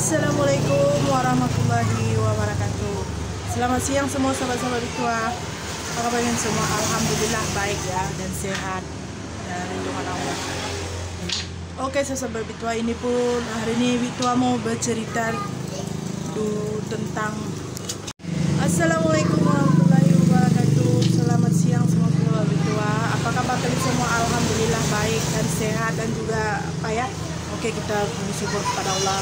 Assalamualaikum warahmatullahi wabarakatuh. Selamat siang semua sahabat-sahabat Bitua. Apa kabarnya semua? Alhamdulillah baik ya dan sehat dan lindungan Allah. Oke sahabat Bitua, ini pun hari ini Bitua mau bercerita tentang Assalamualaikum warahmatullahi wabarakatuh. Selamat siang semua sahabat Bitua. Apa kabar kalian semua? Alhamdulillah baik dan sehat dan juga apa ya? Oke, kita bersyukur kepada Allah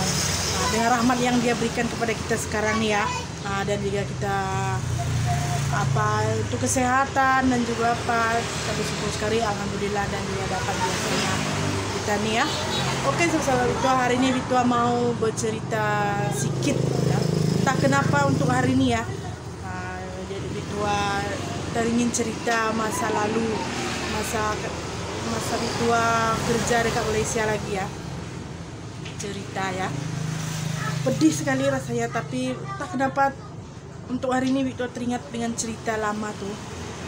dengan rahmat yang Dia berikan kepada kita sekarang nih ya. Dan juga kita untuk kesehatan dan juga kita bersyukur sekali alhamdulillah dan juga dapat biasanya kita nih ya. Oke, sahabat Bitua, hari ini Bitua mau bercerita sedikit ya. Entah kenapa untuk hari ini ya. Jadi Bitua ingin cerita masa lalu, masa Bitua kerja dekat Malaysia lagi ya. Cerita ya, pedih sekali rasanya, tapi tak kenapa untuk hari ini Bitua teringat dengan cerita lama tuh,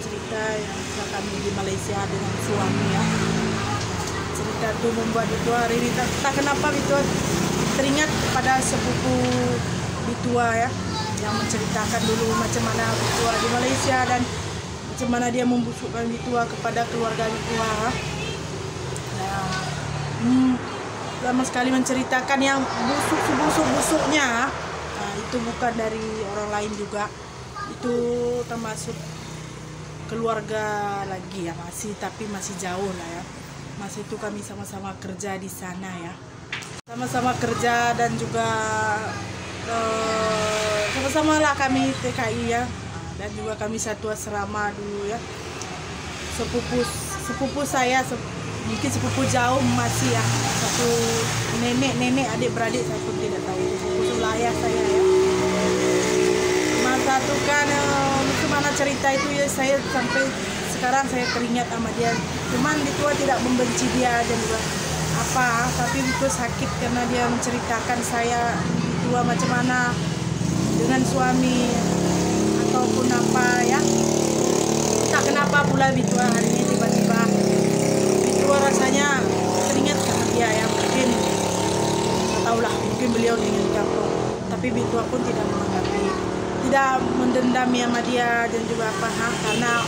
cerita yang kami di Malaysia dengan suami ya. Cerita itu membuat Bitua hari ini tak kenapa Bitua teringat pada sepupu Bitua ya, yang menceritakan dulu macam mana Bitua di Malaysia dan macam mana dia membusukkan Bitua kepada keluarga Bitua. Lama sekali menceritakan yang busuknya. Itu bukan dari orang lain juga, itu termasuk keluarga lagi ya, tapi masih jauh lah ya. Masa itu kami sama-sama kerja di sana ya, sama-sama kerja dan juga sama-sama lah kami TKI ya, dan juga kami satu asrama dulu ya. Sepupu saya mungkin sepupu jauh masih ya, satu nenek adik-beradik saya pun tidak tahu, sepupu sebelah ayah saya ya. Masa itu kan gimana cerita itu ya, saya sampai sekarang saya teringat sama dia. Cuman Bitua tidak membenci dia dan juga tapi Bitua sakit karena dia menceritakan saya Bitua macam mana dengan suami ataupun apa ya. Tak kenapa pula Bitua hari ini tiba-tiba rasanya teringat sama dia ya. Mungkin tak tahulah, mungkin beliau tinggal di kampung, tapi Bitua pun tidak menanggapi, tidak mendendam sama dia dan juga karena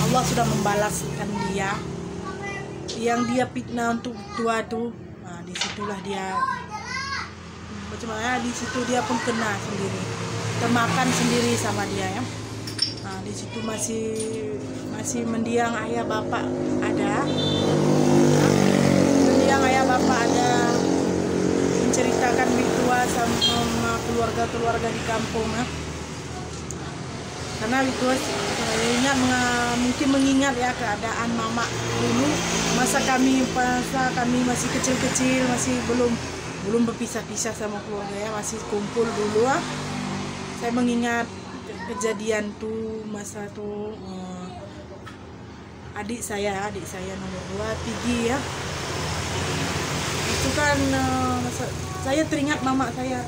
Allah sudah membalaskan dia yang dia fitnah untuk Bitua tuh. Disitulah dia macam mana, di situ dia pun kena sendiri, termakan sendiri sama dia ya. Di situ masih mendiang ayah bapak ada, menceritakan Bitua sama keluarga di kampung ya. Karena Bitua mungkin mengingat ya keadaan mama dulu, masa kami masih kecil-kecil, masih belum berpisah-pisah sama keluarga ya, masih kumpul dulu ya. Saya mengingat kejadian tuh, masa tuh adik saya nomor 2 Pigi ya. Itu kan saya teringat mama saya.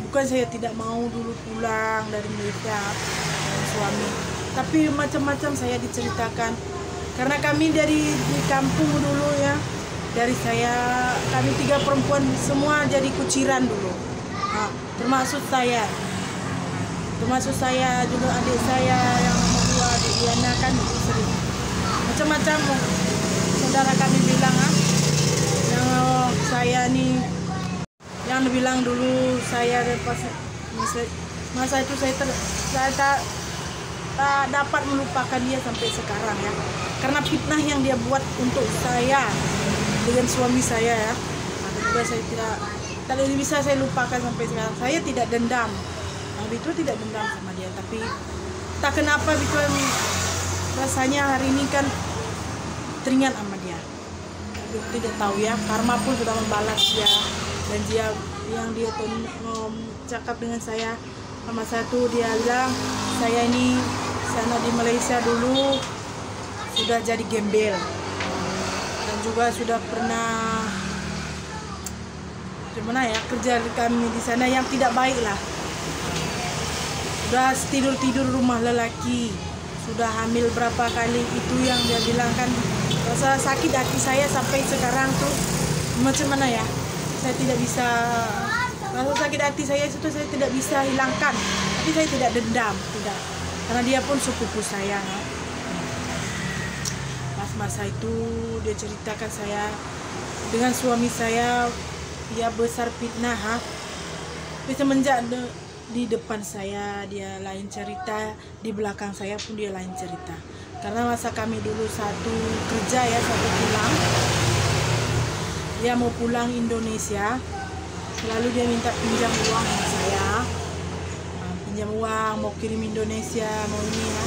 Bukan saya tidak mau dulu pulang dari Malaysia dengan suami, tapi macam-macam saya diceritakan. Karena kami di kampung dulu ya, kami 3 perempuan semua jadi kuciran dulu. Termasuk saya juga, adik saya yang nomor 2 adik Diana kan sering macam-macam saudara kami bilang yang saya nih, yang bilang dulu saya pas masa itu saya tak dapat melupakan dia sampai sekarang ya, karena fitnah yang dia buat untuk saya dengan suami saya ya. Juga saya tidak bisa saya lupakan sampai sekarang. Saya tidak dendam. Bitua tidak dendam sama dia, tapi tak kenapa Bitua rasanya hari ini kan teringat sama dia. Tidak tahu ya, karma pun sudah membalas dia, dan dia cakap dengan saya sama satu, dia bilang saya ini sana di Malaysia dulu sudah jadi gembel dan juga sudah pernah gimana ya, kerja kami di sana yang tidak baik lah. Sudah tidur rumah lelaki, sudah hamil berapa kali, itu yang dia bilang kan. Rasa sakit hati saya sampai sekarang tuh macam mana ya, saya tidak bisa rasa sakit hati saya itu saya tidak bisa hilangkan, tapi saya tidak dendam, tidak, karena dia pun sepupu saya. Pas masa itu dia ceritakan saya dengan suami saya, dia besar fitnah. Tapi semenjak di depan saya dia lain cerita, di belakang saya pun dia lain cerita. Karena masa kami dulu satu kerja ya, satu pulang. Dia mau pulang Indonesia, lalu dia minta pinjam uang sama saya. Pinjam uang, mau kirim Indonesia, mau ini ya.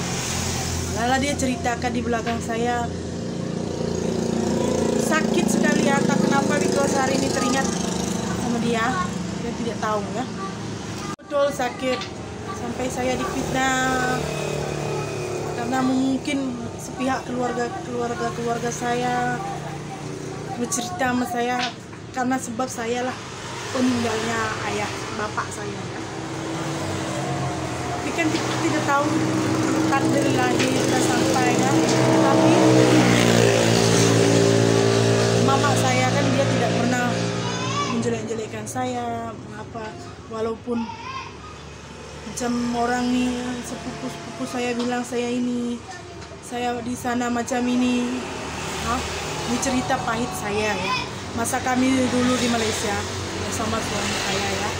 Lalu dia ceritakan di belakang saya, sakit sekali ya, tak kenapa Vito hari ini teringat sama dia tidak tahu ya. Betul sakit, sampai saya difitnah karena mungkin sepihak keluarga saya bercerita sama saya karena sebab saya lah meninggalnya ayah bapak saya ya. Tapi kan kita tidak tahu takdir lagi sudah sampai kan. Tapi mama saya kan dia tidak pernah menjelek-jelekkan saya apa, walaupun macam orang nih sepupu saya bilang saya ini, saya di sana macam ini. Ini cerita pahit saya ya, masa kami dulu di Malaysia bersama suami saya ya.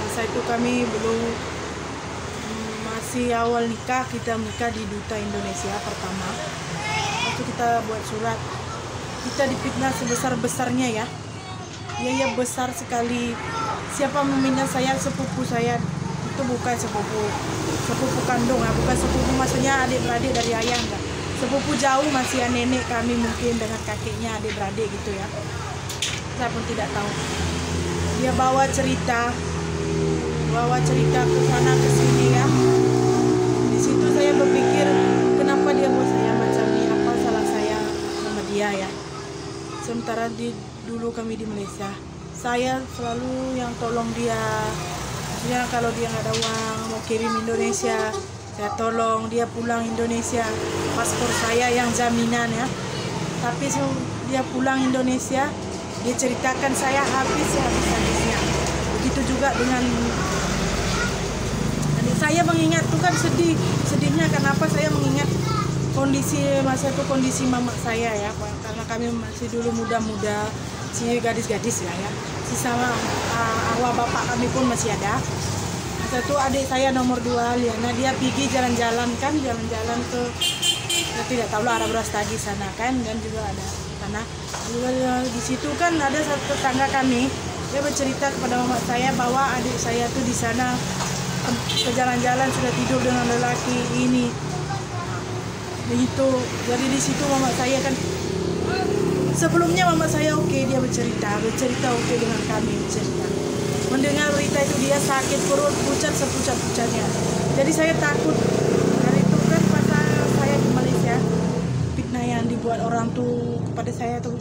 Masa itu kami belum, masih awal nikah, kita menikah di Duta Indonesia pertama. Waktu kita buat surat, kita difitnah sebesar-besarnya ya. Ya besar sekali. Siapa meminta saya sepupu saya itu bukan sepupu kandung ya, bukan sepupu maksudnya adik-beradik dari ayah enggak. Sepupu jauh masih nenek kami mungkin dengan kakeknya adik-beradik gitu ya. Saya pun tidak tahu. Dia bawa cerita ke sana ke sini ya. Di situ saya berpikir kenapa dia buat saya macam ini, apa salah saya sama dia ya. Sementara dulu kami di Malaysia, saya selalu yang tolong dia. Maksudnya kalau dia nggak ada uang mau kirim Indonesia, saya tolong dia pulang Indonesia, paspor saya yang jaminan ya. Tapi dia pulang Indonesia, dia ceritakan saya habisnya. Begitu juga dengan saya mengingat tuh kan sedihnya kenapa saya mengingat kondisi masa itu, kondisi mama saya ya, karena kami masih dulu muda-muda, si gadis-gadis lah ya, si sama arwah bapak kami pun masih ada. Masa itu adik saya nomor 2 Liana, dia pergi jalan-jalan ke ya, tidak tahu lah arah Brastagi sana kan, dan juga ada sana. Lalu di situ kan ada satu tetangga kami, dia bercerita kepada mama saya bahwa adik saya tuh di sana ke jalan-jalan sudah tidur dengan lelaki ini. Begitu, jadi di situ mama saya kan sebelumnya mama saya dia bercerita oke dengan kami bercerita. Mendengar berita itu dia sakit perut, pucat sepucat-pucatnya. Jadi saya takut. Hari itu kan pas saya di Malaysia, fitnah yang dibuat orang tuh kepada saya tuh,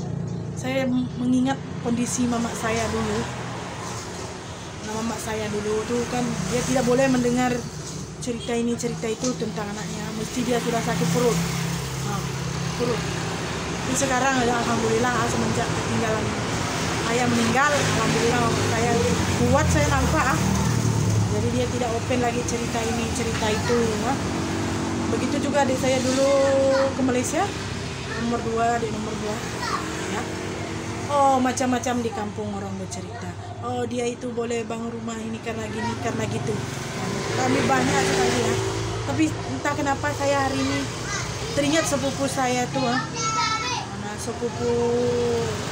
saya mengingat kondisi mama saya dulu. Nah, mama saya dulu tuh kan dia tidak boleh mendengar cerita ini cerita itu tentang anaknya, mesti dia sudah sakit perut. Perut. Tapi sekarang alhamdulillah semenjak ketinggalan ayah meninggal, alhamdulillah saya kuat, saya nampak jadi dia tidak open lagi cerita ini cerita itu. Begitu juga adik saya dulu ke Malaysia, nomor 2 ya. Oh, macam-macam di kampung orang bercerita. Oh, dia itu boleh bangun rumah ini karena gini, karena gitu. Kami banyak sekali ya. Tapi entah kenapa saya hari ini teringat sepupu saya tuh. Mana sepupu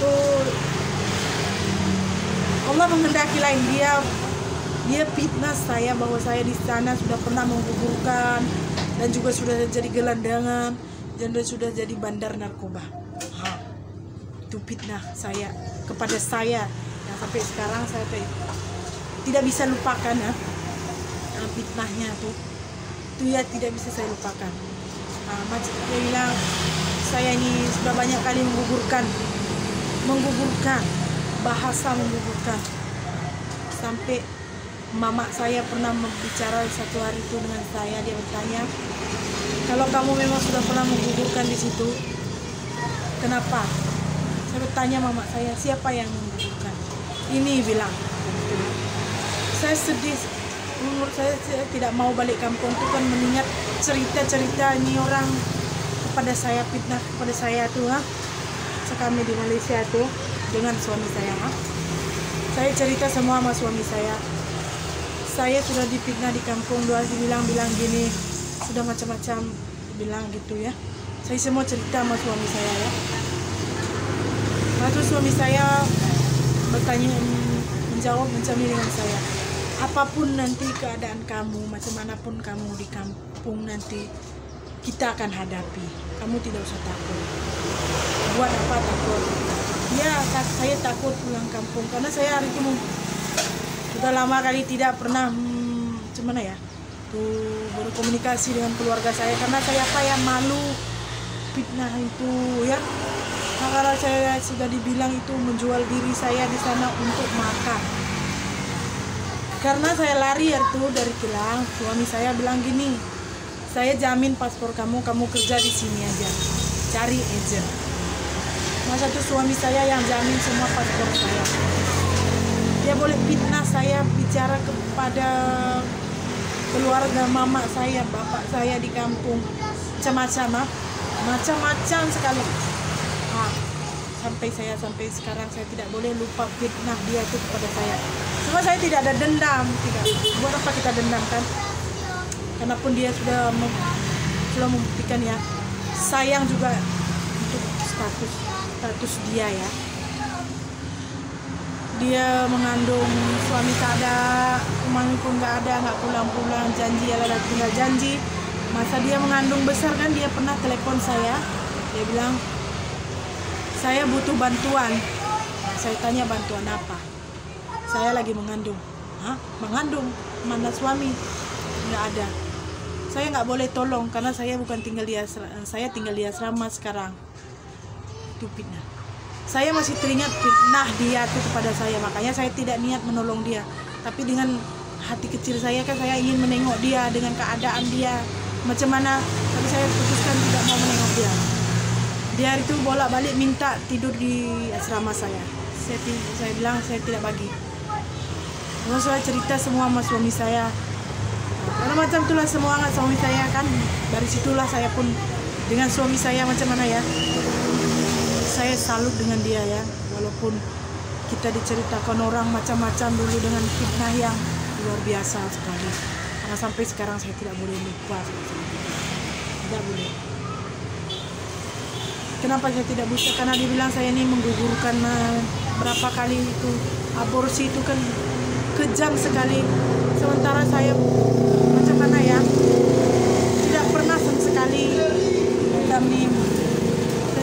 tuh Allah menghendaki lain, dia fitnah saya bahwa saya di sana sudah pernah menggugurkan dan juga sudah jadi gelandangan dan sudah jadi bandar narkoba. Itu fitnah saya kepada saya. Nah, sampai sekarang saya tidak bisa lupakan ya. Fitnahnya tuh itu ya tidak bisa saya lupakan. Dia bilang saya ini sudah banyak kali menggugurkan, bahasa menggugurkan, sampai mama saya pernah berbicara satu hari itu dengan saya. Dia bertanya, kalau kamu memang sudah pernah menggugurkan di situ, kenapa? Saya bertanya mama saya, siapa yang menggugurkan? Ini bilang, saya sedih. Menurut saya tidak mau balik kampung tuh kan mengingat cerita-cerita ini orang kepada saya, fitnah kepada saya tuh sekami di Malaysia tuh dengan suami saya. Saya cerita semua sama suami saya sudah difitnah di kampung, bilang gini, sudah macam-macam bilang gitu ya. Saya semua cerita sama suami saya ya. Lalu suami saya bertanya, menjawab macam ini dengan saya, apapun nanti keadaan kamu, macam manapun kamu di kampung nanti, kita akan hadapi. Kamu tidak usah takut. Buat apa takut? Ya, saya takut pulang kampung karena saya hari itu sudah lama kali tidak pernah gimana ya tuh berkomunikasi dengan keluarga saya karena saya malu fitnah itu ya. Nah, karena saya sudah dibilang itu menjual diri saya di sana untuk makan. Karena saya lari itu dari kilang, suami saya bilang gini, saya jamin paspor kamu kerja di sini aja, cari agent. Masa itu suami saya yang jamin semua paspor saya. Dia boleh fitnah saya, bicara kepada keluarga mama saya, bapak saya di kampung, macam-macam sekali. Sampai sekarang saya tidak boleh lupa fitnah dia itu kepada saya. Cuma saya tidak ada dendam, tidak. Buat apa kita dendam kan? Karena pun dia sudah membuktikan ya. Sayang juga untuk status dia ya. Dia mengandung, suami tak ada, umami pun nggak ada, nggak pulang-pulang, janji adalah tinggal janji. Masa dia mengandung besar kan, dia pernah telepon saya, dia bilang, saya butuh bantuan. Saya tanya bantuan apa? Saya lagi mengandung. Mengandung? Mana suami? Nggak ada. Saya nggak boleh tolong karena saya bukan tinggal di asrama, saya tinggal di asrama sekarang. Itu fitnah. Saya masih teringat fitnah dia itu kepada saya, makanya saya tidak niat menolong dia. Tapi dengan hati kecil saya kan saya ingin menengok dia dengan keadaan dia macam mana. Tapi saya putuskan tidak mau menengok dia. Dia itu bolak-balik minta tidur di asrama saya. Saya bilang saya tidak bagi. Lalu saya cerita semua sama suami saya. Karena macam itulah semua suami saya kan. Dari situlah saya pun dengan suami saya macam mana ya. Saya salut dengan dia ya, walaupun kita diceritakan orang macam-macam dulu dengan fitnah yang luar biasa sekali. Karena sampai sekarang saya tidak boleh lupa, tidak boleh. Kenapa saya tidak bisa? Karena dibilang saya ini menggugurkan berapa kali itu aborsi itu kan kejam sekali. Sementara saya macam mana ya, tidak pernah sama sekali kami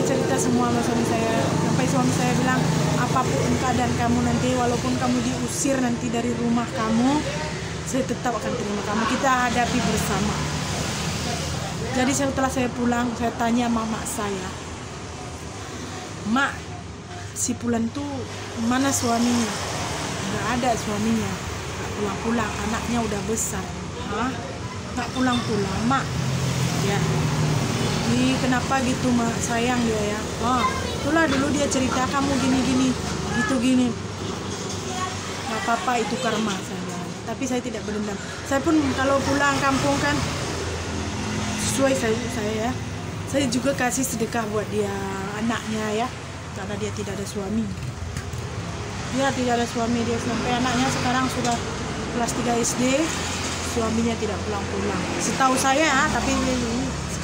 cerita semua sama suami saya. Sampai suami saya bilang, apapun keadaan kamu nanti, walaupun kamu diusir nanti dari rumah kamu, saya tetap akan terima kamu, kita hadapi bersama. Jadi setelah saya pulang, saya tanya mama saya, Mak, si Pulan tuh mana suaminya? Nggak ada suaminya, nggak pulang-pulang, anaknya udah besar. Nggak pulang-pulang, Mak. Ya. Kenapa gitu mak, sayang dia ya. Itulah dulu dia cerita kamu gini-gini, gitu gini. Gak apa-apa, itu karma saya. Tapi saya tidak berdendam. Saya pun kalau pulang kampung kan sesuai saya ya. Saya juga kasih sedekah buat dia, anaknya ya. Karena dia tidak ada suami. Dia tidak ada suami, dia sampai anaknya sekarang sudah kelas 3 SD. Suaminya tidak pulang-pulang. Setahu saya, tapi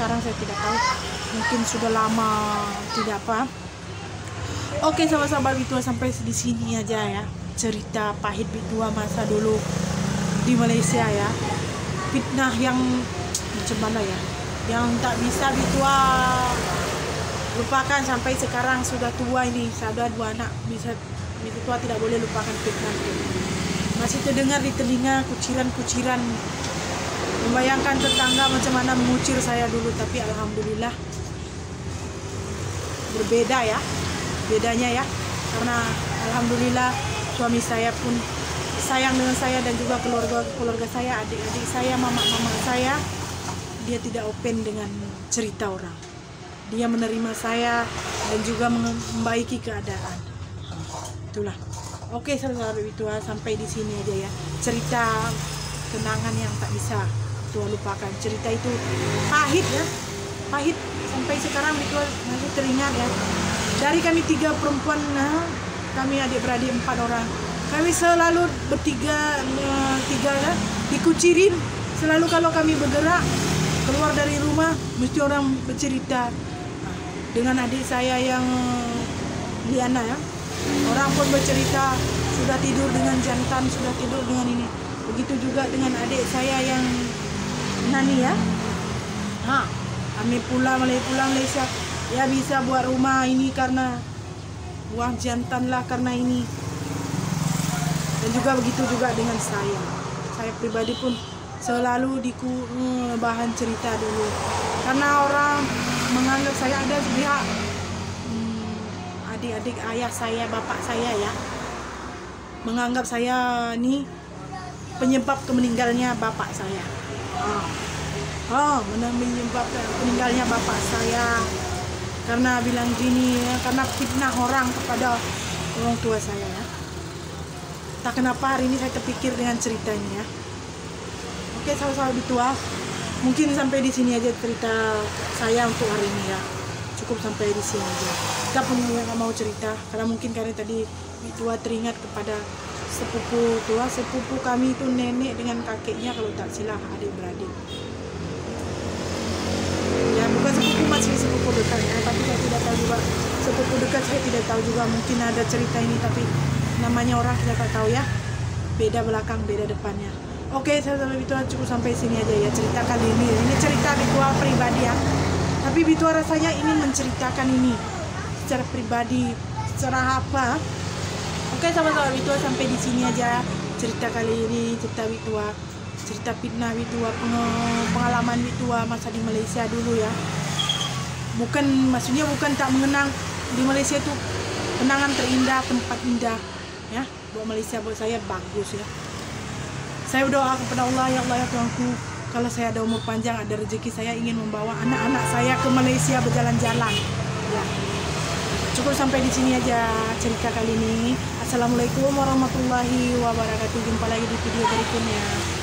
sekarang saya tidak tahu, mungkin sudah lama tidak apa. Oke sahabat-sahabat Bitua, sampai di sini aja ya cerita pahit Bitua masa dulu di Malaysia ya. Fitnah yang macam mana ya, yang tak bisa Bitua lupakan sampai sekarang sudah tua ini, sudah 2 anak, bisa Bitua tidak boleh lupakan fitnah itu. Masih terdengar di telinga kuciran-kuciran. Membayangkan tetangga macam mana mengucir saya dulu, tapi alhamdulillah berbeda ya, bedanya ya, karena alhamdulillah suami saya pun sayang dengan saya dan juga keluarga saya, adik-adik saya, mama saya. Dia tidak open dengan cerita orang, dia menerima saya dan juga membaiki keadaan. Itulah. Oke, saudara Bitua, sampai di sini aja ya. Cerita kenangan yang tak bisa Bitua lupakan. Cerita itu pahit ya, pahit sampai sekarang Bitua masih teringat ya. Dari kami 3 perempuan, kami adik-beradik 4 orang. Kami selalu bertiga ya, dikucirin. Selalu kalau kami bergerak keluar dari rumah, mesti orang bercerita. Dengan adik saya yang Liana ya, orang pun bercerita sudah tidur dengan jantan, sudah tidur dengan ini. Begitu juga dengan adik saya yang Nani ya. Kami pulang Malaysia. Ya bisa buat rumah ini karena uang jantan lah, karena ini. Dan juga begitu juga dengan saya. Saya pribadi pun selalu bahan cerita dulu. Karena orang menganggap saya ada pihak adik-adik ayah saya, bapak saya ya, menganggap saya ini penyebab meninggalnya bapak saya. Menyebab meninggalnya bapak saya karena bilang gini ya, karena fitnah orang kepada orang tua saya ya. Tak kenapa hari ini saya terpikir dengan ceritanya ya. Oke, sahabat Bitua, mungkin sampai di sini aja cerita saya untuk hari ini ya. Cukup sampai di sini aja. Kita pun nggak mau cerita karena mungkin karena tadi Bitua teringat kepada sepupu kami itu, nenek dengan kakeknya kalau tak silah, adik-beradik. Ya bukan sepupu, masih sepupu dekat ya, tapi saya tidak tahu juga sepupu dekat, saya tidak tahu juga, mungkin ada cerita ini tapi namanya orang kita tak tahu ya, beda belakang beda depannya. Oke, sahabat Bitua, cukup sampai sini aja ya cerita kali ini. Ini cerita Bitua pribadi ya, tapi Bitua rasanya ingin menceritakan ini secara pribadi, secara apa. Oke, sahabat Bitua, sampai di sini aja cerita kali ini, cerita Bitua, cerita fitnah Bitua, pengalaman Bitua masa di Malaysia dulu ya. Maksudnya bukan tak mengenang di Malaysia itu kenangan terindah, tempat indah ya. Buat Malaysia buat saya bagus ya. Saya berdoa kepada Allah, ya Allah ya Tuhanku, kalau saya ada umur panjang, ada rezeki, saya ingin membawa anak-anak saya ke Malaysia berjalan-jalan ya. Cukup sampai di sini aja cerita kali ini. Assalamualaikum warahmatullahi wabarakatuh. Jumpa lagi di video berikutnya.